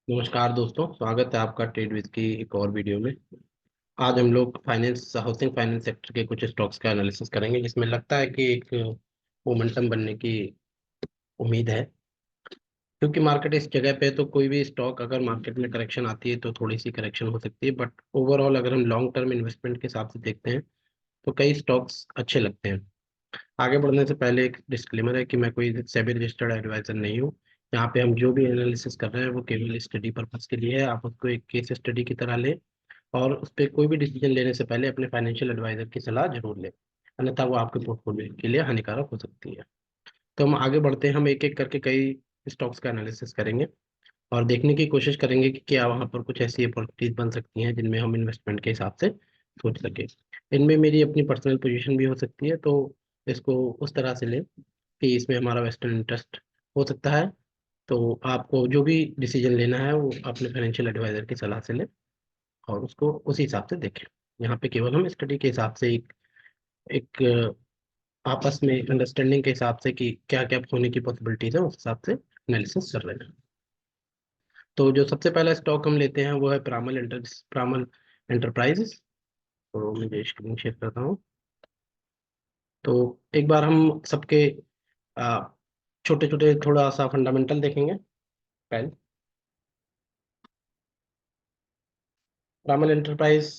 नमस्कार दोस्तों, स्वागत है आपका ट्रेड विद की एक और वीडियो में। आज हम लोग हाउसिंग फाइनेंस सेक्टर के कुछ स्टॉक्स का एनालिसिस करेंगे, जिसमें लगता है कि एक मोमेंटम बनने की उम्मीद है। क्योंकि मार्केट इस जगह पे है, तो कोई भी स्टॉक अगर मार्केट में करेक्शन आती है तो थोड़ी सी करेक्शन हो सकती है, बट ओवरऑल अगर हम लॉन्ग टर्म इन्वेस्टमेंट के हिसाब से देखते हैं तो कई स्टॉक्स अच्छे लगते हैं। आगे बढ़ने से पहले एक डिस्क्लेमर है कि मैं कोई सेबी रजिस्टर्ड एडवाइजर नहीं हूँ। यहाँ पे हम जो भी एनालिसिस कर रहे हैं वो केवल स्टडी पर्पज के लिए है। आप उसको एक केस स्टडी की तरह लें और उस पर कोई भी डिसीजन लेने से पहले अपने फाइनेंशियल एडवाइजर की सलाह जरूर लें, अन्यथा वो आपके पोर्टफोलियो के लिए हानिकारक हो सकती है। तो हम आगे बढ़ते हैं, हम एक एक करके कई स्टॉक्स का एनालिसिस करेंगे और देखने की कोशिश करेंगे कि क्या वहाँ पर कुछ ऐसी अपॉर्चुनिटीज बन सकती हैं जिनमें हम इन्वेस्टमेंट के हिसाब से सोच सके। इनमें मेरी अपनी पर्सनल पोजीशन भी हो सकती है, तो इसको उस तरह से लें कि इसमें हमारा वेस्टर्न इंटरेस्ट हो सकता है। तो आपको जो भी डिसीजन लेना है वो अपने फाइनेंशियल एडवाइजर की सलाह से लें और उसको उसी हिसाब से देखें। यहाँ पे केवल हम स्टडी के हिसाब से एक आपस में अंडरस्टैंडिंग के हिसाब से कि क्या क्या होने की पॉसिबिलिटीज है उस हिसाब से एनालिसिस कर रहे हैं। तो जो सबसे पहला स्टॉक हम लेते हैं वो है प्रामल एंटरप्राइजेस। तो मैं स्क्रीन शेयर करता हूँ। तो एक बार हम सबके छोटे छोटे थोड़ा सा फंडामेंटल देखेंगे पहले। प्रामल एंटरप्राइज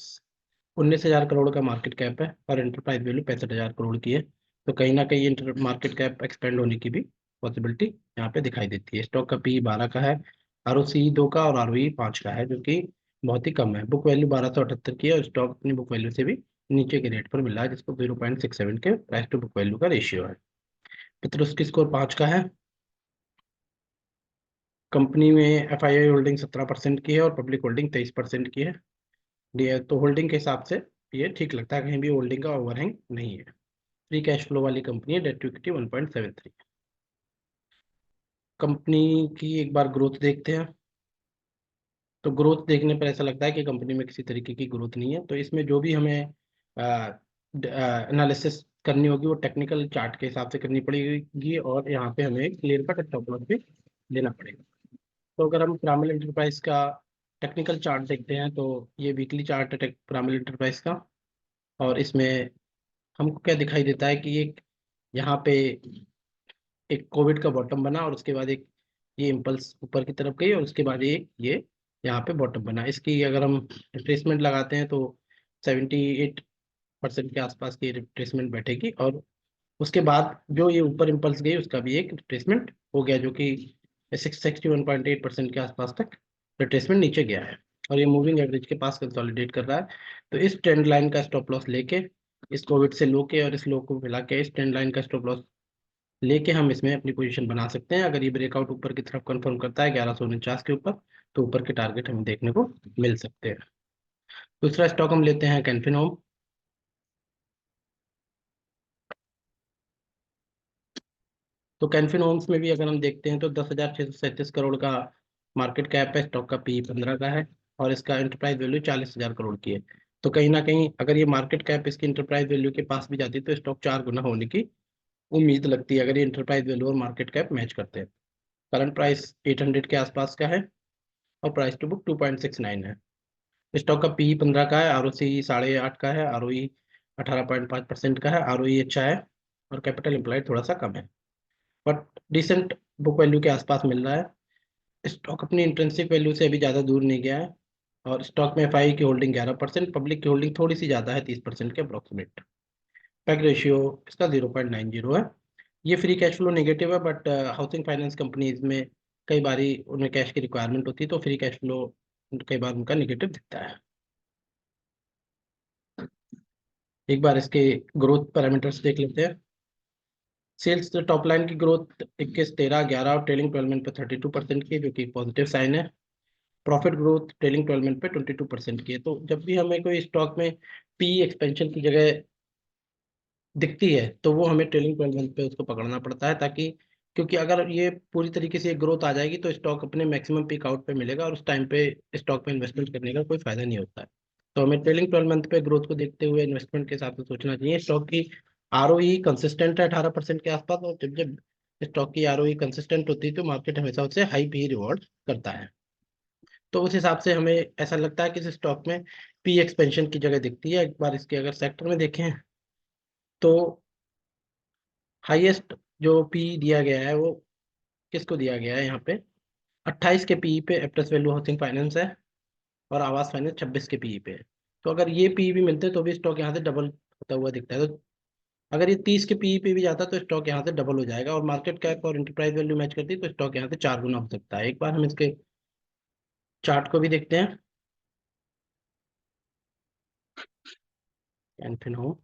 19,000 करोड़ का मार्केट कैप है और एंटरप्राइज वैल्यू 65,000 करोड़ की है। तो कहीं ना कहीं इंटर मार्केट कैप एक्सपेंड होने की भी पॉसिबिलिटी यहाँ पे दिखाई देती है। स्टॉक का पी 12 का है, आरओसी 2 का और आरओई 5 का है, जो कि बहुत ही कम है। बुक वैल्यू 1278 की है और स्टॉक अपनी बुक वैल्यू से भी नीचे के रेट पर मिला है, जिसको 0.67 के प्राइस टू बुक वैल्यू का रेशियो है। पेट्रोस्की स्कोर 5 का है। कंपनी में एफआईआई होल्डिंग 17% की है और पब्लिक होल्डिंग 23% की है। तो होल्डिंग के हिसाब से ये ठीक लगता है, कहीं भी होल्डिंग का ओवरहैंग नहीं है। फ्री कैश फ्लो वाली कंपनी है, डेट टू इक्विटी 1.73। कंपनी की एक बार ग्रोथ देखते हैं। तो ग्रोथ देखने पर ऐसा लगता है कि कंपनी में किसी तरीके की ग्रोथ नहीं है। तो इसमें जो भी हमें एनालिसिस करनी होगी वो टेक्निकल चार्ट के हिसाब से करनी पड़ेगी और यहाँ पे हमें क्लियर कट स्टॉप लॉस भी लेना पड़ेगा। तो अगर हम पिरामिड एंटरप्राइज का टेक्निकल चार्ट देखते हैं तो ये वीकली चार्ट है पिरामिड एंटरप्राइज का। और इसमें हमको क्या दिखाई देता है कि एक यहाँ पे एक कोविड का बॉटम बना और उसके बाद एक ये इम्पल्स ऊपर की तरफ गई और उसके बाद एक ये यहाँ पे बॉटम बना। इसकी अगर हम रिट्रेसमेंट लगाते हैं तो 78% के आसपास की रिट्रेसमेंट बैठेगी और उसके बाद जो ये ऊपर इम्पल्स गई उसका भी एक रिट्रेसमेंट हो गया, जो कि 61.8% के आसपास तक रिट्रेसमेंट नीचे गया है और ये मूविंग एवरेज के पास कंसोलिडेट कर रहा है। तो इस ट्रेंड लाइन का स्टॉप लॉस लेके, इस कोविड से लो के और इस लो को मिला के इस ट्रेंड लाइन का स्टॉप लॉस लेके हम इसमें अपनी पोजीशन बना सकते हैं। अगर ये ब्रेकआउट ऊपर की तरफ कंफर्म करता है 1149 के ऊपर, तो ऊपर के टारगेट हमें देखने को मिल सकते हैं। दूसरा स्टॉक हम लेते हैं कैनफिन होम। तो कैनफिन होम्स में भी अगर हम देखते हैं तो 10,637 करोड़ का मार्केट कैप है। स्टॉक का पी 15 का है और इसका एंटरप्राइज वैल्यू 40,000 करोड़ की है। तो कहीं ना कहीं अगर ये मार्केट कैप इसकी एंटरप्राइज वैल्यू के पास भी जाती है तो स्टॉक 4 गुना होने की उम्मीद लगती है, अगर ये एंटरप्राइज वैल्यू और मार्केट कैप मैच करते हैं। करंट प्राइस 800 के आसपास का है और प्राइस टू बुक 2.69 है। स्टॉक का पी 15 का है, आरओसी 8.5 का है, आरओई 18.5% का है, आरओई अच्छा है और कैपिटल एम्प्लॉयड थोड़ा सा कम है, बट डिसेंट बुक वैल्यू के आसपास मिल रहा है। स्टॉक अपनी इंट्रिंसिक वैल्यू से अभी ज़्यादा दूर नहीं गया है और स्टॉक में एफआई की होल्डिंग 11%, पब्लिक की होल्डिंग थोड़ी सी ज़्यादा है, 30% के अप्रोक्सीमेट। पैक रेशियो इसका 0.90 है। ये फ्री कैश फ्लो नेगेटिव है, बट हाउसिंग फाइनेंस कंपनीज में कई बारी उन्हें कैश की रिक्वायरमेंट होती है, तो फ्री कैश फ्लो कई बार उनका नेगेटिव दिखता है। एक बार इसके ग्रोथ पैरामीटर्स देख लेते हैं। सेल्स टॉप लाइन की ग्रोथ 21, 13, 11 और ट्रेलिंग 12 मंथ पे 32% की है, जो कि पॉजिटिव साइन है। प्रॉफिट ग्रोथ ट्रेलिंग 12 मंथ पे 22% की है। तो जब भी हमें कोई स्टॉक में पी एक्सपेंशन की जगह दिखती है तो वो हमें ट्रेलिंग 12 मंथ पे उसको पकड़ना पड़ता है, ताकि क्योंकि अगर ये पूरी तरीके से ग्रोथ आ जाएगी तो स्टॉक अपने मैक्सिमम पीक आउट पे मिलेगा और उस टाइम पे स्टॉक पे इन्वेस्टमेंट करने का कोई फायदा नहीं होता है। तो हमें ट्रेलिंग 12 मंथ पे ग्रोथ को देखते हुए इन्वेस्टमेंट के हिसाब से सोचना चाहिए। स्टॉक की आरओई कंसिस्टेंट है 18% के आसपास, और जब जब स्टॉक की आरओई कंसिस्टेंट होती है तो मार्केट हमेशा उससे हाई पी रिवॉर्ड करता है। तो उस हिसाब से हमें ऐसा लगता है कि इस स्टॉक में पी एक्सपेंशन की जगह दिखती है। एक बार इसके अगर सेक्टर में देखें तो हाईएस्ट जो पी दिया गया है वो किसको दिया गया है यहाँ पे, 28 के पी पे एप्रेस वैल्यू हाउसिंग फाइनेंस है, और आवास फाइनेंस 26 के पी पे है। तो अगर ये पी भी मिलते तो भी स्टॉक यहाँ से डबल होता हुआ दिखता है। तो अगर ये 30 के पी पे भी जाता तो स्टॉक यहाँ से डबल हो जाएगा, और मार्केट कैप और इंटरप्राइज वैल्यू मैच करती तो स्टॉक यहाँ से 4 गुना हो सकता है। एक बार हम इसके चार्ट को भी देखते हैं। एनफिन हो,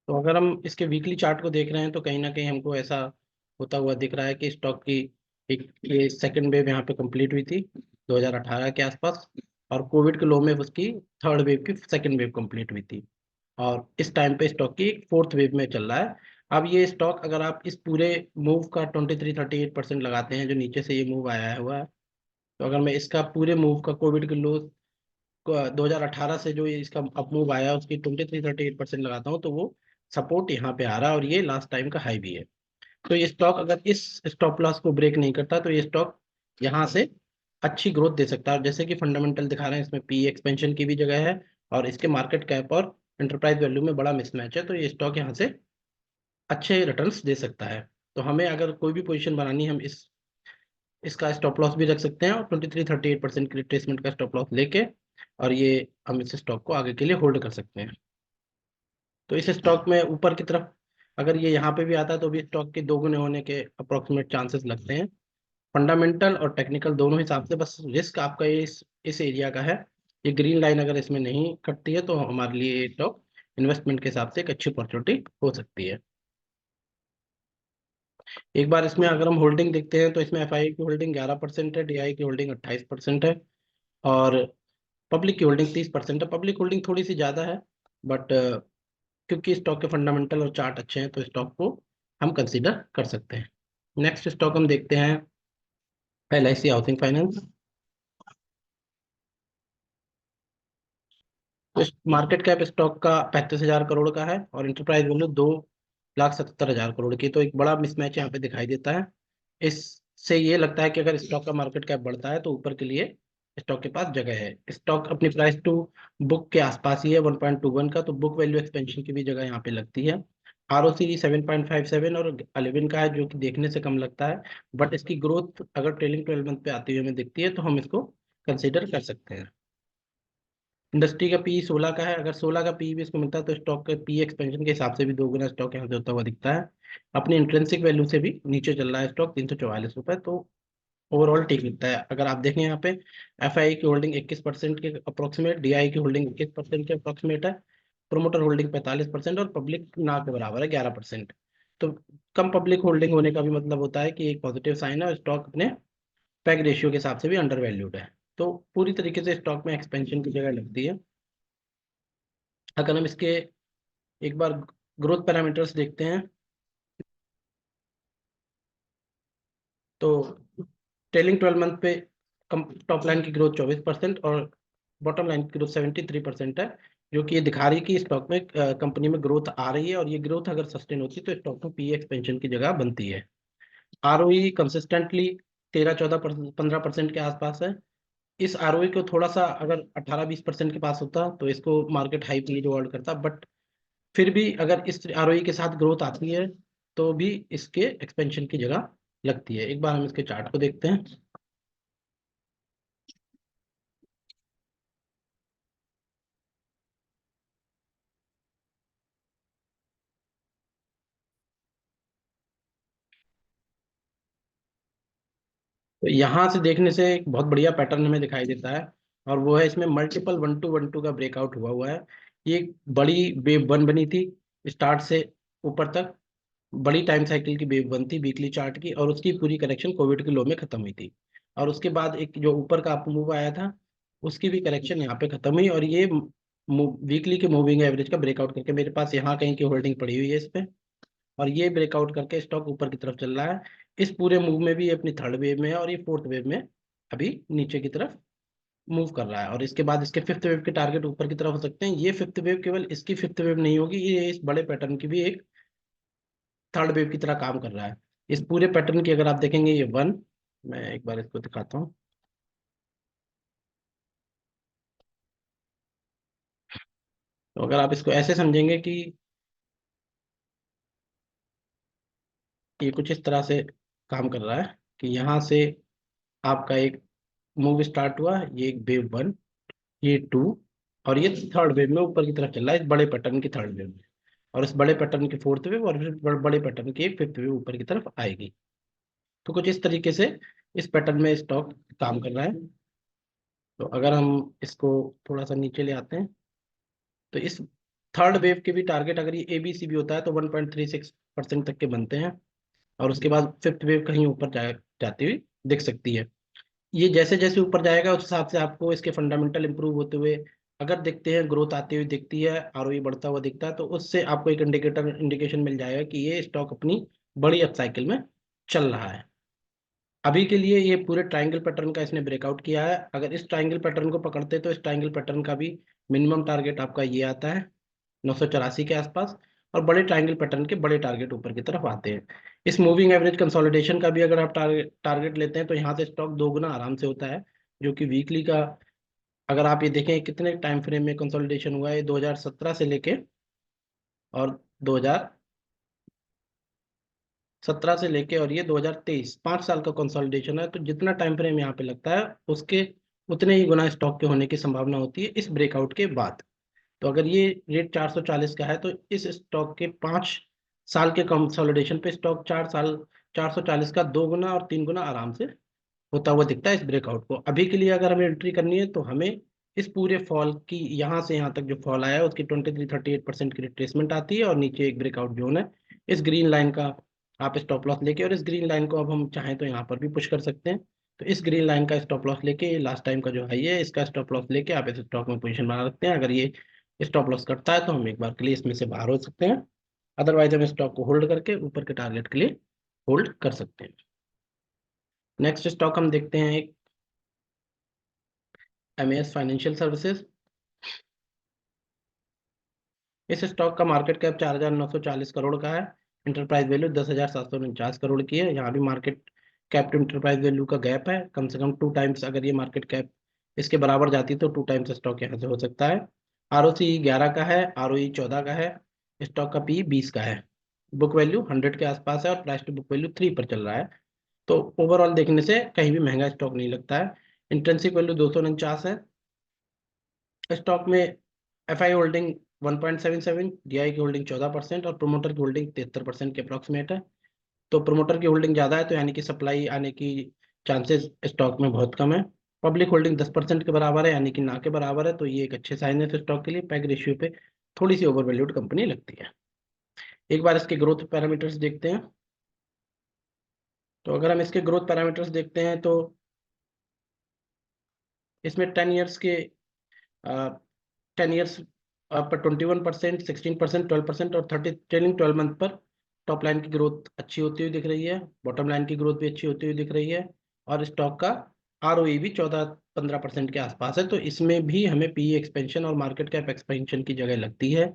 तो अगर हम इसके वीकली चार्ट को देख रहे हैं तो कहीं ना कहीं हमको ऐसा होता हुआ दिख रहा है कि स्टॉक की एक ये सेकंड वेव यहाँ पे कंप्लीट हुई थी 2018 के आसपास, और कोविड के लो में उसकी थर्ड वेव की सेकंड वेव कंप्लीट हुई थी, और इस टाइम पे स्टॉक की फोर्थ वेव में चल रहा है। अब ये स्टॉक अगर आप इस पूरे मूव का 23-38% लगाते हैं जो नीचे से ये मूव आया है हुआ है, तो अगर मैं इसका पूरे मूव का कोविड के लो 2018 से जो ये इसका अप मूव आया उसकी 23-38% लगाता हूँ, तो वो सपोर्ट यहाँ पे आ रहा है, और ये लास्ट टाइम का हाई भी है। तो ये स्टॉक अगर इस स्टॉप लॉस को ब्रेक नहीं करता तो ये स्टॉक यहाँ से अच्छी ग्रोथ दे सकता है। जैसे कि फंडामेंटल दिखा रहे हैं इसमें पी एक्सपेंशन की भी जगह है, और इसके मार्केट कैप और एंटरप्राइज वैल्यू में बड़ा मिसमैच है, तो ये स्टॉक यहाँ से अच्छे रिटर्न्स दे सकता है। तो हमें अगर कोई भी पोजीशन बनानी है हम इसका स्टॉप लॉस भी रख सकते हैं, और 23-38% की रिट्रेसमेंट का स्टॉप लॉस लेके, और ये हम इस स्टॉक को आगे के लिए होल्ड कर सकते हैं। तो इस स्टॉक में ऊपर की तरफ अगर ये यहाँ पे भी आता है तो भी स्टॉक के 2 गुने होने के अप्रोक्सीमेट चांसेस लगते हैं, फंडामेंटल और टेक्निकल दोनों हिसाब से। बस रिस्क आपका इस एरिया का है। ये ग्रीन लाइन अगर इसमें नहीं कटती है तो हमारे लिए ये स्टॉक इन्वेस्टमेंट के हिसाब से एक अच्छी अपॉर्चुनिटी हो सकती है। एक बार इसमें अगर हम होल्डिंग देखते हैं तो इसमें एफआई की होल्डिंग 11% है, डीआई की होल्डिंग 28% है, और पब्लिक की होल्डिंग 30% है। पब्लिक होल्डिंग थोड़ी सी ज़्यादा है, बट क्योंकि स्टॉक के फंडामेंटल और चार्ट अच्छे हैं तो स्टॉक को हम कंसीडर कर सकते हैं। नेक्स्ट स्टॉक हम देखते हैं LIC हाउसिंग फाइनेंस। तो इस मार्केट कैप स्टॉक का 35,000 करोड़ का है, और इंटरप्राइज वैल्यू 2,77,000 करोड़ की। तो एक बड़ा मिसमैच यहाँ पे दिखाई देता है। इससे ये लगता है कि अगर स्टॉक का मार्केट कैप बढ़ता है तो ऊपर के लिए स्टॉक के पास जगह है। स्टॉक अपनी प्राइस टू बुक के आसपास ही है 1.21 का, तो बुक वैल्यू एक्सपेंशन की भी जगह यहाँ पे लगती है। ROC 7.57 और 11 का है, जो कि देखने से कम लगता है, बट इसकी ग्रोथ अगर ट्रेलिंग 12 मंथ पे आती हुई हमें दिखती है तो हम इसको कंसिडर कर सकते हैं। इंडस्ट्री का पी 16 का है, अगर 16 का पी भी इसको मिलता है तो स्टॉक के पी एक्सपेंशन के हिसाब से भी 2 गुना स्टॉक यहाँ से होता हुआ दिखता है। अपनी इंट्रेंसिक वैल्यू से भी नीचे चल रहा है स्टॉक 344 रुपये, तो ओवरऑल ठीक दिखता है। अगर आप देखें यहाँ पे एफआई की होल्डिंग 21% के अप्रोक्सीमेट, डीआई की होल्डिंग 21% के अप्रोक्सीमेट है, प्रोमोटर होल्डिंग 45% और पब्लिक ना के बराबर है 11%। तो कम पब्लिक होल्डिंग होने का भी मतलब होता है कि एक पॉजिटिव साइन है, और स्टॉक अपने पैग रेशियो के हिसाब से भी अंडर वैल्यूड है। तो पूरी तरीके से स्टॉक में एक्सपेंशन की जगह लगती है। अगर हम इसके एक बार ग्रोथ पैरामीटर्स देखते हैं तो ट्रेलिंग 12 मंथ पे टॉप लाइन की ग्रोथ 24% और बॉटम लाइन की ग्रोथ 73% है, जो कि ये दिखा रही है कि स्टॉक में कंपनी में ग्रोथ आ रही है, और ये ग्रोथ अगर सस्टेन होती है तो स्टॉक में पी एक्सपेंशन की जगह बनती है। ROE कंसिस्टेंटली 13-14-15% के आसपास है। इस ROE को थोड़ा सा अगर 18-20% के पास होता तो इसको मार्केट हाई पे रिवॉर्ड करता, बट फिर भी अगर इस ROE के साथ ग्रोथ आती है तो भी इसके एक्सपेंशन की जगह लगती है। एक बार हम इसके चार्ट को देखते हैं। तो यहाँ से देखने से एक बहुत बढ़िया पैटर्न हमें दिखाई देता है, और वो है इसमें मल्टीपल 1-2-1-2 का ब्रेकआउट हुआ हुआ है। ये एक बड़ी वेव वन बनी थी स्टार्ट से ऊपर तक, बड़ी टाइम साइकिल की वेव वन थी वीकली चार्ट की, और उसकी पूरी करेक्शन कोविड के लो में खत्म हुई थी, और उसके बाद एक जो ऊपर का अप मूव आया था उसकी भी करेक्शन यहाँ पे खत्म हुई, और ये वीकली के मूविंग एवरेज का ब्रेकआउट करके मेरे पास यहाँ कहीं की होल्डिंग पड़ी हुई है इस पे, और ये ब्रेकआउट करके स्टॉक ऊपर की तरफ चल रहा है। इस पूरे मूव में भी ये अपनी थर्ड वेव में है, और ये फोर्थ वेव में अभी नीचे की तरफ मूव कर रहा है, और इसके बाद इसके फिफ्थ वेव के टारगेट ऊपर की तरफ हो सकते हैं। ये फिफ्थ वेव केवल इसकी फिफ्थ वेव नहीं होगी, ये इस बड़े पैटर्न की भी एक थर्ड वेव की तरह काम कर रहा है। इस पूरे पैटर्न की अगर आप देखेंगे, ये वन, मैं एक बार इसको दिखाता हूँ। तो अगर आप इसको ऐसे समझेंगे कि ये कुछ इस तरह से काम कर रहा है कि यहाँ से आपका एक मूव स्टार्ट हुआ, ये एक वेव वन, ये टू, और ये थर्ड वेव में ऊपर की तरफ चल रहा है, इस बड़े पैटर्न की थर्ड वेव में, और इस बड़े पैटर्न की फोर्थ वेव, और फिर बड़े पैटर्न की एक फिफ्थ वेव ऊपर की तरफ आएगी। तो कुछ इस तरीके से इस पैटर्न में स्टॉक काम कर रहा है। तो अगर हम इसको थोड़ा सा नीचे ले आते हैं, तो इस थर्ड वेव के भी टारगेट, अगर ये ए बी सी भी होता है तो 1.36% तक के बनते हैं, और उसके बाद फिफ्थ वेव कहीं ऊपर जाती हुई दिख सकती है। ये जैसे जैसे ऊपर जाएगा उस हिसाब से आपको इसके फंडामेंटल इंप्रूव होते हुए अगर दिखते हैं, ग्रोथ आती हुई दिखती है, आरओई बढ़ता हुआ दिखता है, तो उससे आपको एक इंडिकेशन मिल जाएगा कि ये स्टॉक अपनी बड़ी अप साइकिल में चल रहा है। अभी के लिए ये पूरे ट्रायंगल पैटर्न का इसने ब्रेकआउट किया है। अगर इस ट्रायंगल पैटर्न को पकड़ते तो इस ट्रायंगल पैटर्न का भी मिनिमम टारगेट आपका ये आता है 984 के आसपास, और बड़े ट्रायंगल पैटर्न के बड़े टारगेट ऊपर की तरफ आते हैं। इस मूविंग एवरेज कंसोलिडेशन का भी अगर आप टारगेट लेते हैं तो यहाँ से स्टॉक दो गुना आराम से होता है, जो कि वीकली का, अगर आप ये देखें कितने टाइम फ्रेम में कंसोलिडेशन हुआ है, 2017 से लेके और 2017 से लेके और ये 2023, 5 साल का कंसोलिडेशन है। तो जितना टाइम फ्रेम यहाँ पे लगता है उसके उतने ही गुना स्टॉक के होने की संभावना होती है इस ब्रेकआउट के बाद। तो अगर ये रेट 440 का है तो इस स्टॉक के 5 साल के कंसोलिडेशन पे स्टॉक 4 साल 440 का 2 गुना और 3 गुना आराम से होता हुआ दिखता है इस ब्रेकआउट को। अभी के लिए अगर हमें एंट्री करनी है तो हमें इस पूरे फॉल की, यहाँ से यहाँ तक जो फॉल आया है उसकी 23-38% की रिट्रेसमेंट आती है, और नीचे एक ब्रेकआउट जोन है, इस ग्रीन लाइन का आप स्टॉप लॉस लेके, और इस ग्रीन लाइन को अब हम चाहें तो यहाँ पर भी पुश कर सकते हैं। तो इस ग्रीन लाइन का स्टॉप लॉस लेके, लास्ट टाइम का जो हाई है इसका स्टॉप लॉस लेके आप इस स्टॉक में पोजीशन बना सकते हैं। अगर ये स्टॉप लॉस करता है तो हम एक बार के लिए इसमें से बाहर हो सकते हैं, अदरवाइज हम स्टॉक को होल्ड करके ऊपर के टारगेट के लिए होल्ड कर सकते हैं। नेक्स्ट स्टॉक हम देखते हैं एक एमएस फाइनेंशियल सर्विसेज। इस स्टॉक का मार्केट कैप 4,940 करोड़ का है। इंटरप्राइज वैल्यू 10,749 करोड़ की है। यहाँ भी market cap to enterprise value का गैप है, कम से कम 2 टाइम्स। अगर ये मार्केट कैप इसके बराबर जाती तो 2 टाइम्स स्टॉक यहाँ से हो सकता है। आरओसी 11 का है, आरओई 14 का है, स्टॉक का पी 20 का है, बुक वैल्यू 100 के आसपास है, और प्राइस टू बुक वैल्यू 3 पर चल रहा है। तो ओवरऑल देखने से कहीं भी महंगा स्टॉक नहीं लगता है। इंट्रिंसिक वैल्यू 249 है। स्टॉक में एफआई होल्डिंग 1.77, डीआई की होल्डिंग 14% और प्रोमोटर की होल्डिंग 73% के अप्रॉक्सीमेट है। तो प्रोमोटर की होल्डिंग ज़्यादा है तो यानी कि सप्लाई आने की चांसेस स्टॉक में बहुत कम है। पब्लिक होल्डिंग 10% के बराबर है, यानी कि ना के बराबर है, तो ये एक अच्छे साइन है स्टॉक के लिए। पैग रेशियो पे थोड़ी सी ओवरवैल्यूड कंपनी लगती है। एक बार इसके ग्रोथ पैरामीटर्स देखते हैं। तो अगर हम इसके ग्रोथ पैरामीटर्स देखते हैं तो इसमें 10 ईयर्स के 10 ईयर्स पर 21%, 16%, 12% और 30 ट्रेलिंग 12 मंथ पर टॉप लाइन की ग्रोथ अच्छी होती हुई दिख रही है, बॉटम लाइन की ग्रोथ भी अच्छी होती हुई दिख रही है, और स्टॉक का आरओई भी 14-15% के आसपास है। तो इसमें भी हमें पी एक्सपेंशन और मार्केट कैप एक्सपेंशन की जगह लगती है,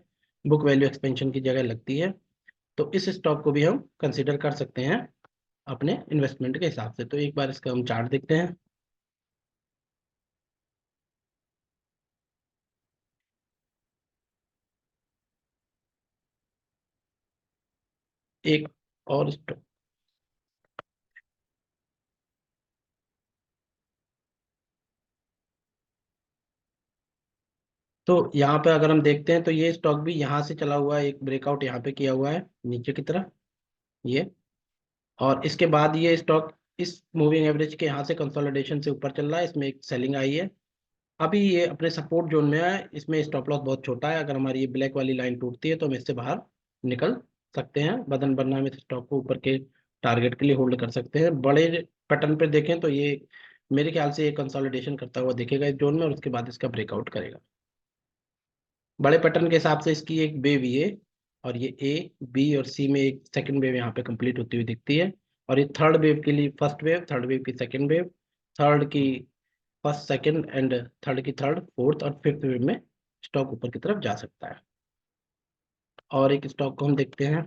बुक वैल्यू एक्सपेंशन की जगह लगती है। तो इस स्टॉक को भी हम कंसिडर कर सकते हैं अपने इन्वेस्टमेंट के हिसाब से। तो एक बार इसका हम चार्ट देखते हैं। एक और स्टॉक, तो यहाँ पे अगर हम देखते हैं तो ये स्टॉक भी यहाँ से चला हुआ है, एक ब्रेकआउट यहाँ पे किया हुआ है नीचे की तरफ ये, और इसके बाद ये स्टॉक इस मूविंग एवरेज के यहाँ से कंसोलिडेशन से ऊपर चल रहा है, इसमें एक सेलिंग आई है। अभी ये अपने सपोर्ट जोन में है, इसमें स्टॉप लॉस बहुत छोटा है। अगर हमारी ये ब्लैक वाली लाइन टूटती है तो हम इससे बाहर निकल सकते हैं। बदन बनना में स्टॉक को ऊपर के टारगेट के लिए होल्ड कर सकते हैं। बड़े पैटर्न पे देखें तो ये मेरे ख्याल से ये कंसोलिडेशन करता हुआ दिखेगा इस जोन में, और उसके बाद इसका ब्रेकआउट करेगा। बड़े पैटर्न के हिसाब से इसकी एक वेव ये, और ये ए बी और सी में एक सेकंड वेव यहाँ पे कंप्लीट होती हुई दिखती है, और ये थर्ड वेव के लिए फर्स्ट वेव, थर्ड वेव की सेकंड वेव, थर्ड की फर्स्ट सेकंड एंड थर्ड की थर्ड, फोर्थ और फिफ्थ वेव में स्टॉक ऊपर की तरफ जा सकता है। और एक स्टॉक को हम देखते हैं,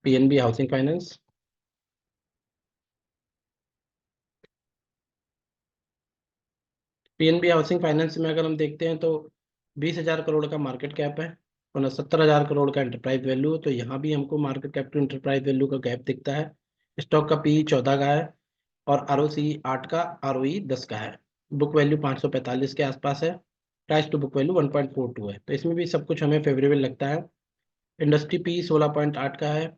PNB housing finance. PNB housing finance में अगर हम देखते हैं तो 20,000 करोड़ का मार्केट कैप है और 70,000 करोड़ का एंटरप्राइज वैल्यू है। तो यहाँ भी हमको market cap to enterprise value का गैप दिखता है। स्टॉक का पी 14 का है और आरओसी 8 का, आरओई 10 का है। बुक वैल्यू 545 के आसपास है। प्राइस टू बुक वैल्यू 1.42 है। तो इसमें भी सब कुछ हमें फेवरेबल लगता है। इंडस्ट्री पी 16.8 का है।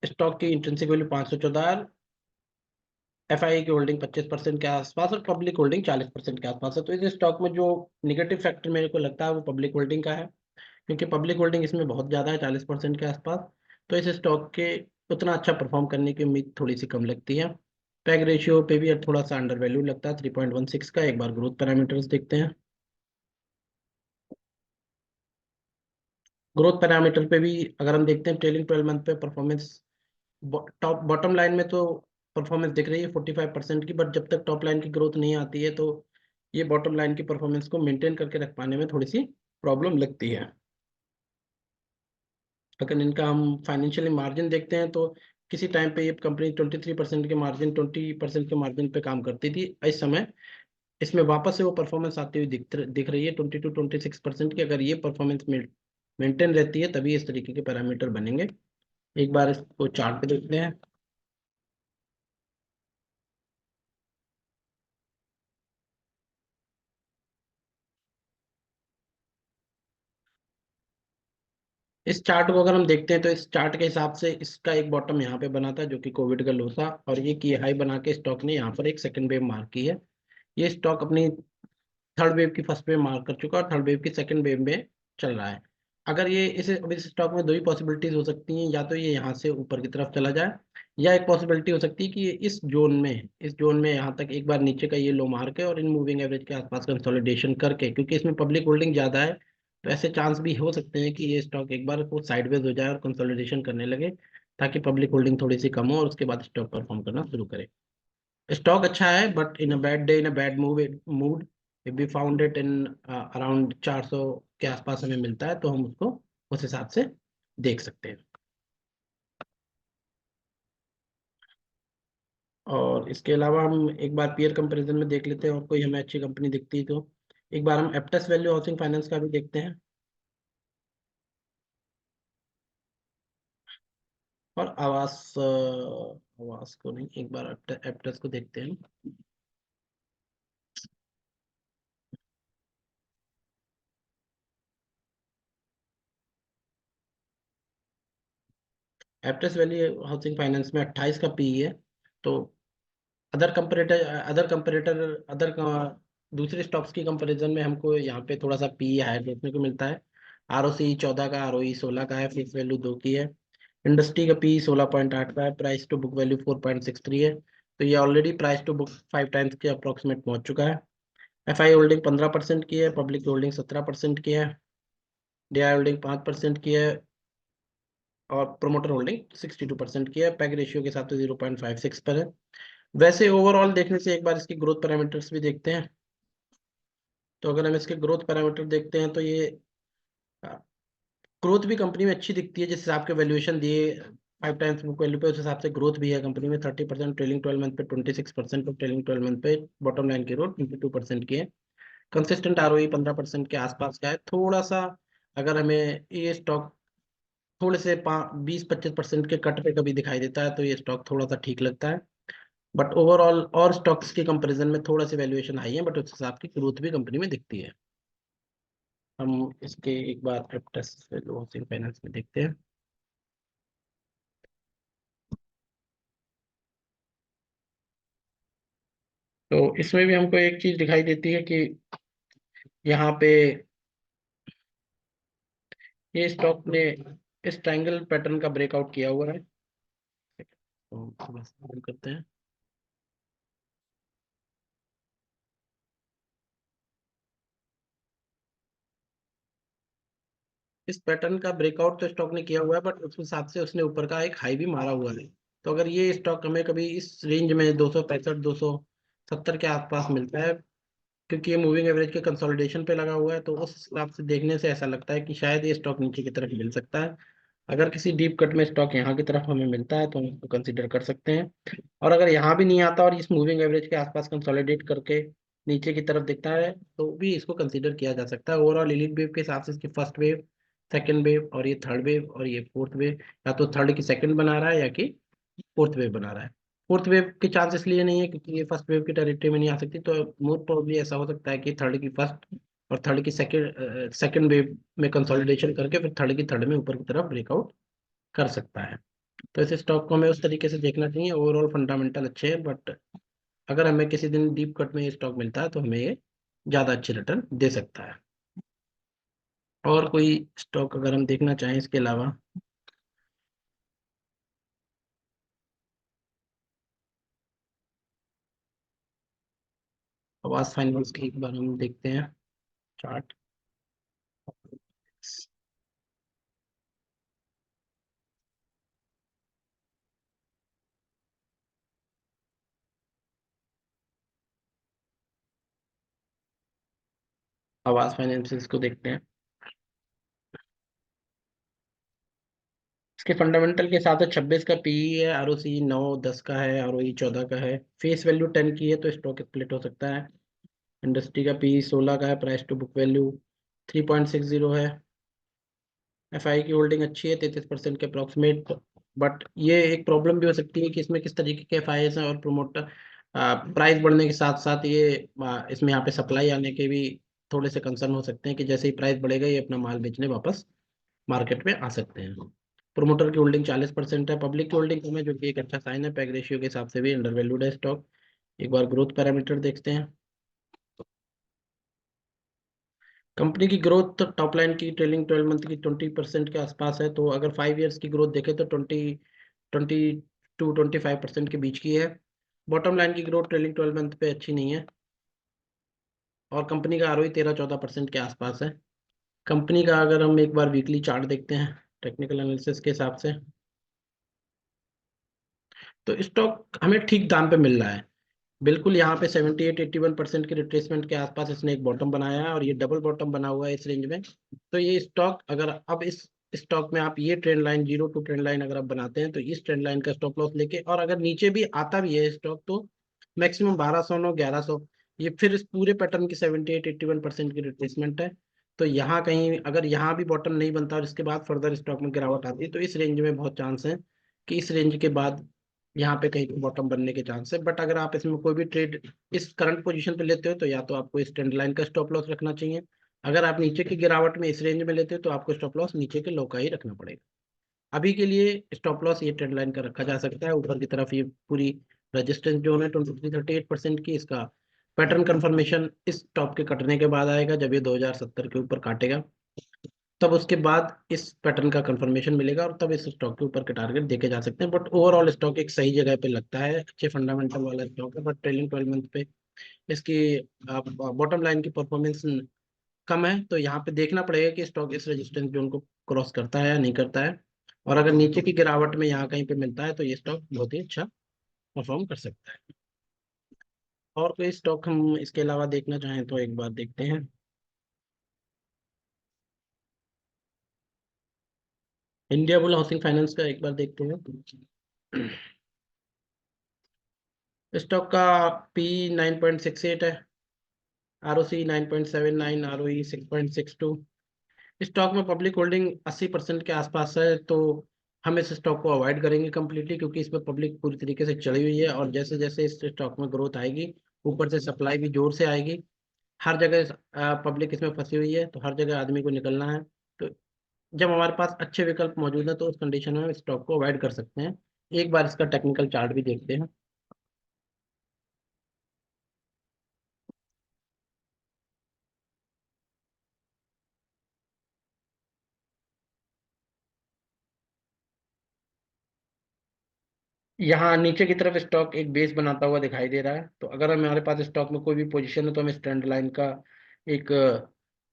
स्टॉक की इंट्रिंसिक वैल्यू 514, एफआई की होल्डिंग 25% के आसपास और पब्लिक होल्डिंग 40% के आसपास है। तो इस स्टॉक में जो निगेटिव फैक्टर मेरे को लगता है वो पब्लिक होल्डिंग का है, क्योंकि पब्लिक होल्डिंग इसमें बहुत ज़्यादा है, 40% के आसपास। तो इस स्टॉक के उतना अच्छा परफॉर्म करने की उम्मीद थोड़ी सी कम लगती है। पैग रेशियो पे भी थोड़ा सा अंडर वैल्यू लगता है, 3.16 का। एक बार ग्रोथ पैरामीटर्स देखते हैं। ग्रोथ पैरामीटर पे भी अगर हम देखते हैं ट्रेलिंग 12 मंथ पे परफॉर्मेंस, टॉप बॉटम लाइन में तो परफॉर्मेंस दिख रही है 45% की, बट जब तक टॉप लाइन की ग्रोथ नहीं आती है तो ये बॉटम लाइन की परफॉर्मेंस को मेंटेन करके रख पाने में थोड़ी सी प्रॉब्लम लगती है। अगर इनका हम फाइनेंशियली मार्जिन देखते हैं तो किसी टाइम पे ये कंपनी 23% के मार्जिन, 20% के मार्जिन पे काम करती थी। इस समय इसमें वापस से वो परफॉर्मेंस आती हुई दिख रही है 22-26% की। अगर ये परफॉर्मेंस मेंटेन रहती है तभी इस तरीके के पैरामीटर बनेंगे। एक बार इसको चार्ट पे देखते हैं। इस चार्ट को अगर हम देखते हैं तो इस चार्ट के हिसाब से इसका एक बॉटम यहाँ पे बना था जो कि कोविड का लो था, और ये की हाई बना के स्टॉक ने यहाँ पर एक सेकंड वेव मार्क की है। ये स्टॉक अपनी थर्ड वेव की फर्स्ट वेव मार्क कर चुका है और थर्ड वेव की सेकंड वेव में चल रहा है। अगर ये इस स्टॉक में दो ही पॉसिबिलिटीज हो सकती हैं, या तो ये यहाँ से ऊपर की तरफ चला जाए, या एक पॉसिबिलिटी हो सकती है कि ये इस जोन में यहाँ तक एक बार नीचे का ये लो मार्क है और इन मूविंग एवरेज के आसपास कंसोलिडेशन करके, क्योंकि इसमें पब्लिक होल्डिंग ज्यादा है, तो ऐसे चांस भी हो सकते हैं कि ये स्टॉक एक बार को साइडवेज हो जाए और कंसोलिडेशन करने लगे, ताकि पब्लिक होल्डिंग थोड़ी सी कम हो और उसके बाद स्टॉक परफॉर्म करना शुरू करे। स्टॉक अच्छा है, but in a bad day, in a bad mood, if we found it in around 400 के आसपास हमें मिलता है तो हम उसको उस हिसाब से देख सकते हैं। और इसके अलावा हम एक बार पीयर कंपैरिजन में देख लेते हैं, और कोई हमें अच्छी कंपनी दिखती है तो एक बार हम एप्टेस वैल्यू हाउसिंग फाइनेंस का भी देखते हैं। और आवास को नहीं, एक बार एप्टेस को देखते हैं। एप्टेस वैल्यू हाउसिंग फाइनेंस में 28 का पी है। तो अदर दूसरे स्टॉक्स की कंपैरिजन में हमको यहाँ पे थोड़ा सा पी हायर देखने को मिलता है। आरओसी 14 का, आरओई 16 का है, फेस वैल्यू 2 की है। इंडस्ट्री का पी 16.8 का है, प्राइस टू बुक वैल्यू 4.63 है। तो ये already price to book 5 times के अप्रोक्सीमेट पहुंच चुका है। एफआई होल्डिंग 15% की है, पब्लिक होल्डिंग 17% की है, डीआई होल्डिंग 5% की है, और प्रोमोटर होल्डिंग 62% की है। पैग रेशियो के साथ तो 0.56 पर है। वैसे ओवरऑल देखने से एक बार इसके ग्रोथ पैरामीटर्स भी देखते हैं। तो अगर हम इसके ग्रोथ पैरामीटर देखते हैं तो ये ग्रोथ भी कंपनी में अच्छी दिखती है, जिस हिसाब के वैल्यूएशन दिए 5 टाइम्स बुक वैल्यू पे, उस हिसाब से ग्रोथ भी है कंपनी में। 30% ट्रेलिंग 12 मंथ पे, 26% और ट्रेलिंग 12 मंथ पे बॉटम लाइन की ग्रोथ 22% की है। कंसिस्टेंट आरओई 15% के आसपास का है। थोड़ा सा अगर हमें ये स्टॉक थोड़े से 20-25% के कट पे कभी दिखाई देता है तो ये स्टॉक थोड़ा सा ठीक लगता है। बट ओवरऑल और स्टॉक्स के कंपैरिजन में थोड़ा सी वैल्यूएशन हाई है, बट उस हिसाब की ग्रोथ भी कंपनी में दिखती है। हम इसके एक बार एप्टेस हाउसिंग फाइनेंस में देखते हैं। तो इसमें भी हमको एक चीज दिखाई देती है कि यहाँ पे ये स्टॉक ने इस ट्रायंगल पैटर्न का ब्रेकआउट किया हुआ है। तो थोड़ा सा zoom करते हैं। इस पैटर्न का ब्रेकआउट तो स्टॉक ने किया हुआ है, बट उस हिसाब से उसने ऊपर का एक हाई भी मारा हुआ है। तो अगर ये स्टॉक हमें कभी इस रेंज में 265 270 के आसपास मिलता है, क्योंकि ये मूविंग एवरेज के कंसोलिडेशन पे लगा हुआ है, तो उस हिसाब से देखने से ऐसा लगता है कि शायद ये स्टॉक नीचे की तरफ मिल सकता है। अगर किसी डीप कट में स्टॉक यहाँ की तरफ हमें मिलता है तो हम इसको कंसीडर कर सकते हैं। और अगर यहाँ भी नहीं आता और इस मूविंग एवरेज के आसपास कंसोलिडेट करके नीचे की तरफ दिखता है तो भी इसको कंसीडर किया जा सकता है। ओवरऑल एलिट वेव के हिसाब से इसकी फर्स्ट वेव, सेकंड वेव और ये थर्ड वेव और ये फोर्थ वेव, या तो थर्ड की सेकंड बना रहा है या कि फोर्थ वेव बना रहा है। फोर्थ वेव के चांस इसलिए नहीं है क्योंकि ये फर्स्ट वेव की टेरिटरी में नहीं आ सकती, तो मोस्ट प्रोबेबली ऐसा हो सकता है कि थर्ड की फर्स्ट और थर्ड की सेकंड वेव में कंसोलिडेशन करके फिर थर्ड की थर्ड में ऊपर की तरफ ब्रेकआउट कर सकता है। तो इस स्टॉक को हमें उस तरीके से देखना चाहिए। ओवरऑल फंडामेंटल अच्छे हैं, बट अगर हमें किसी दिन डीप कट में ये स्टॉक मिलता है तो हमें ये ज़्यादा अच्छे रिटर्न दे सकता है। और कोई स्टॉक अगर हम देखना चाहें इसके अलावा, आवास फाइनेंस की एक बार हम देखते हैं चार्ट। आवास फाइनेंस को देखते हैं। इसके फंडामेंटल के हिसाब से 26 का पीई है, आरओसी 9-10 का है, आरओई 14 का है, फेस वैल्यू 10 की है, तो स्टॉक स्प्लिट हो सकता है। इंडस्ट्री का पीई 16 का है, प्राइस टू बुक वैल्यू 3.60 है। एफआई की होल्डिंग अच्छी है, 33% के अप्रोक्सीमेट। बट ये एक प्रॉब्लम भी हो सकती है कि इसमें किस तरीके के एफआई हैं, और प्रोमोटर प्राइस बढ़ने के साथ साथ ये इसमें यहाँ पे सप्लाई आने के भी थोड़े से कंसर्न हो सकते हैं कि जैसे ही प्राइस बढ़ेगा ये अपना माल बेचने वापस मार्केट में आ सकते हैं। प्रोमोटर की होल्डिंग 40% है, पब्लिक की होल्डिंग कम है, जो कि एक अच्छा साइन है। पैग रेशियो के हिसाब से भी अंडर वैल्यूड है स्टॉक। एक बार ग्रोथ पैरामीटर देखते हैं। कंपनी की ग्रोथ टॉप लाइन की ट्रेलिंग 12 मंथ की 20% के आसपास है, तो अगर 5 ईयर्स की ग्रोथ देखें तो 20-25% के बीच की है। बॉटम लाइन की ग्रोथ ट्रेलिंग 12 मंथ पे अच्छी नहीं है। और कंपनी का आरओई 13-14% के आसपास है। कंपनी का अगर हम एक बार वीकली चार्ट देखते हैं टेक्निकल एनालिसिस के हिसाब से, तो स्टॉक हमें ठीक दाम पे मिल रहा है। बिल्कुल यहाँ पे 78-81% के रिट्रेसमेंट के आसपास इसने एक बॉटम बनाया है और ये डबल बॉटम बना हुआ है इस रेंज में। तो ये स्टॉक अगर अब इस स्टॉक में आप ये trend line, zero to trend line अगर आप बनाते हैं तो इस ट्रेंड लाइन का स्टॉप लॉस लेके, और अगर नीचे भी आता भी है स्टॉक तो मैक्सिमम 1200 नो 1100, ये फिर इस पूरे पैटर्न की 78-81% की रिट्रेसमेंट है। तो यहाँ कहीं अगर यहाँ भी बॉटम नहीं बनता और इसके बाद फर्दर स्टॉक में गिरावट आती है तो इस रेंज में बहुत चांस है कि इस रेंज के बाद यहाँ पे कहीं बॉटम बनने के चांस है। बट अगर आप इसमें कोई भी ट्रेड इस करंट पोजीशन पे लेते हो तो या तो आपको इस ट्रेंड लाइन का स्टॉप लॉस रखना चाहिए। अगर आप नीचे की गिरावट में इस रेंज में लेते हो तो आपको स्टॉप लॉस नीचे के लो का ही रखना पड़ेगा। अभी के लिए स्टॉप लॉस ये ट्रेंड लाइन का रखा जा सकता है। ऊपर की तरफ ये पूरी रेजिस्टेंस जोन है 23-38% की, इसका पैटर्न कंफर्मेशन इस टॉप के कटने के बाद आएगा जब ये 2070 के ऊपर काटेगा। तब उसके बाद इस पैटर्न का कंफर्मेशन मिलेगा और तब इस स्टॉक के ऊपर के टारगेट देखे जा सकते हैं। बट ओवरऑल स्टॉक एक सही जगह पे लगता है, अच्छे फंडामेंटल वाला स्टॉक है, बट ट्रेलिंग 12 मंथ पे इसकी बॉटम लाइन की परफॉर्मेंस कम है। तो यहाँ पे देखना पड़ेगा कि स्टॉक इस रेजिस्टेंस जोन को क्रॉस करता है या नहीं करता है। और अगर नीचे की गिरावट में यहाँ कहीं पे मिलता है तो ये स्टॉक बहुत ही अच्छा परफॉर्म कर सकता है। और कोई स्टॉक हम इसके अलावा देखना चाहें तो एक बार देखते हैं। इंडिया बुल हाउसिंग फाइनेंस का एक बार देखते हैं। स्टॉक का पी 9.68 है, आरओसी 9.79, आरओई 6.62। स्टॉक में पब्लिक होल्डिंग 80% के आसपास है, तो हम इस स्टॉक को अवॉइड करेंगे कम्प्लीटली, क्योंकि इस पर पब्लिक पूरी तरीके से चढ़ी हुई है और जैसे जैसे इस स्टॉक में ग्रोथ आएगी ऊपर से सप्लाई भी जोर से आएगी। हर जगह पब्लिक इसमें फंसी हुई है, तो हर जगह आदमी को निकलना है। तो जब हमारे पास अच्छे विकल्प मौजूद है तो उस कंडीशन में हम स्टॉक को अवॉइड कर सकते हैं। एक बार इसका टेक्निकल चार्ट भी देखते हैं। यहाँ नीचे की तरफ स्टॉक एक बेस बनाता हुआ दिखाई दे रहा है, तो अगर हमारे पास स्टॉक में कोई भी पोजीशन है तो हम इस ट्रेंड लाइन का एक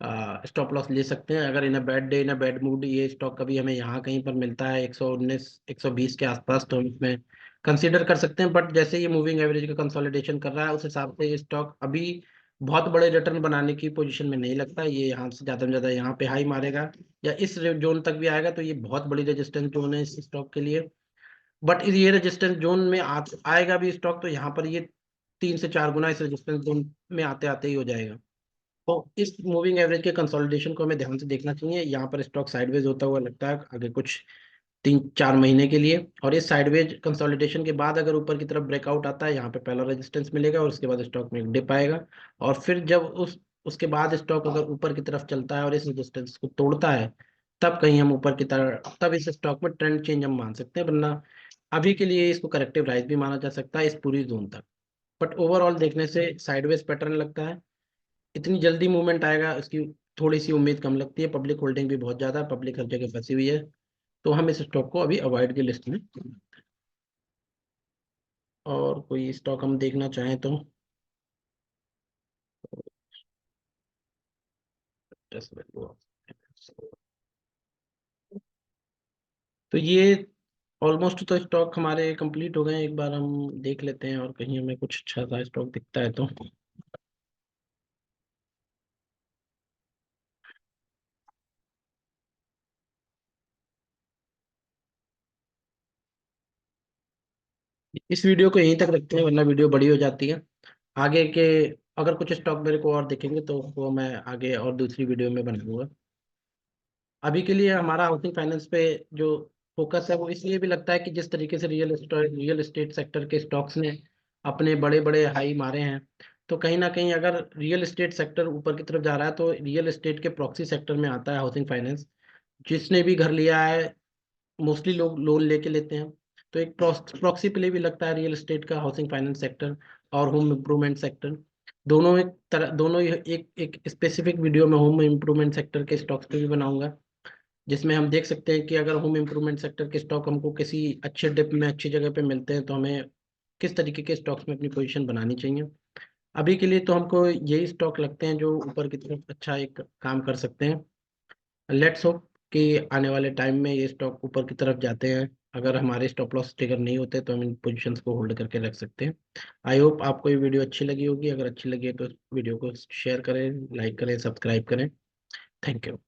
स्टॉप लॉस ले सकते हैं। अगर in a bad day, in a bad mood, ये स्टॉक कभी हमें यहाँ कहीं पर मिलता है 119 120 के आसपास, तो हम इसमें कंसीडर कर सकते हैं। बट जैसे ये मूविंग एवरेज का कंसोलिडेशन कर रहा है, उस हिसाब से ये स्टॉक अभी बहुत बड़े रिटर्न बनाने की पोजीशन में नहीं लगता है। ये यहाँ से ज़्यादा से ज़्यादा यहाँ पे हाई मारेगा या इस जोन तक भी आएगा, तो ये बहुत बड़ी रेजिस्टेंस जोन है इस स्टॉक के लिए। बट ये रेजिस्टेंस जोन में आएगा भी स्टॉक, तो यहाँ पर ये 3 से 4 गुना इस रेजिस्टेंस जोन में आते आते ही हो जाएगा। तो इस मूविंग एवरेज के कंसोलिडेशन को हमें ध्यान से देखना चाहिए। यहाँ पर स्टॉक साइडवेज होता हुआ लगता है आगे कुछ 3-4 महीने के लिए, और इस साइडवेज कंसोलिडेशन के बाद अगर ऊपर की तरफ ब्रेकआउट आता है, यहाँ पे पहला रेजिस्टेंस मिलेगा और उसके बाद स्टॉक में एक डिप आएगा। और फिर जब उसके बाद स्टॉक अगर ऊपर की तरफ चलता है और इस रेजिस्टेंस को तोड़ता है, तब कहीं हम ऊपर की तरफ, तब इस स्टॉक में ट्रेंड चेंज हम मान सकते हैं। वरना अभी के लिए इसको करेक्टिव राइज भी माना जा सकता है इस पूरी जोन तक। बट ओवरऑल देखने से साइडवेज पैटर्न लगता है। इतनी जल्दी मूवमेंट आएगा इसकी थोड़ी सी उम्मीद कम लगती है। पब्लिक होल्डिंग भी बहुत ज्यादा है, पब्लिक हर जगह फंसी हुई है, तो हम इस स्टॉक को अभी अवॉइड की लिस्ट में। और कोई स्टॉक हम देखना चाहें तो तो ये ऑलमोस्ट तो स्टॉक हमारे कंप्लीट हो गए हैं। एक बार हम देख लेते हैं और कहीं हमें कुछ अच्छा सा स्टॉक दिखता है तो। इस वीडियो को यहीं तक रखते हैं, वरना वीडियो बड़ी हो जाती है। आगे के अगर कुछ स्टॉक मेरे को और दिखेंगे तो वो मैं आगे और दूसरी वीडियो में बनाऊंगा। अभी के लिए हमारा हाउसिंग फाइनेंस पे जो फोकस है, वो इसलिए भी लगता है कि जिस तरीके से रियल एस्टेट सेक्टर के स्टॉक्स ने अपने बड़े बड़े हाई मारे हैं, तो कहीं ना कहीं अगर रियल एस्टेट सेक्टर ऊपर की तरफ जा रहा है, तो रियल एस्टेट के प्रॉक्सी सेक्टर में आता है हाउसिंग फाइनेंस। जिसने भी घर लिया है, मोस्टली लोग लोन लेके लेते हैं, तो एक प्रॉक्सी प्ले भी लगता है रियल एस्टेट का हाउसिंग फाइनेंस सेक्टर और होम इम्प्रूवमेंट सेक्टर। दोनों एक एक स्पेसिफिक वीडियो में होम इम्प्रूवमेंट सेक्टर के स्टॉक्स पे भी बनाऊंगा, जिसमें हम देख सकते हैं कि अगर होम इम्प्रूवमेंट सेक्टर के स्टॉक हमको किसी अच्छे डिप में अच्छी जगह पे मिलते हैं, तो हमें किस तरीके के स्टॉक्स में अपनी पोजीशन बनानी चाहिए। अभी के लिए तो हमको यही स्टॉक लगते हैं जो ऊपर की तरफ अच्छा एक काम कर सकते हैं। लेट्स होप कि आने वाले टाइम में ये स्टॉक ऊपर की तरफ जाते हैं। अगर हमारे स्टॉप लॉस ट्रिगर नहीं होते तो हम इन पोजीशंस को होल्ड करके रख सकते हैं। आई होप आपको ये वीडियो अच्छी लगी होगी। अगर अच्छी लगी है तो वीडियो को शेयर करें, लाइक करें, सब्सक्राइब करें। Thank you.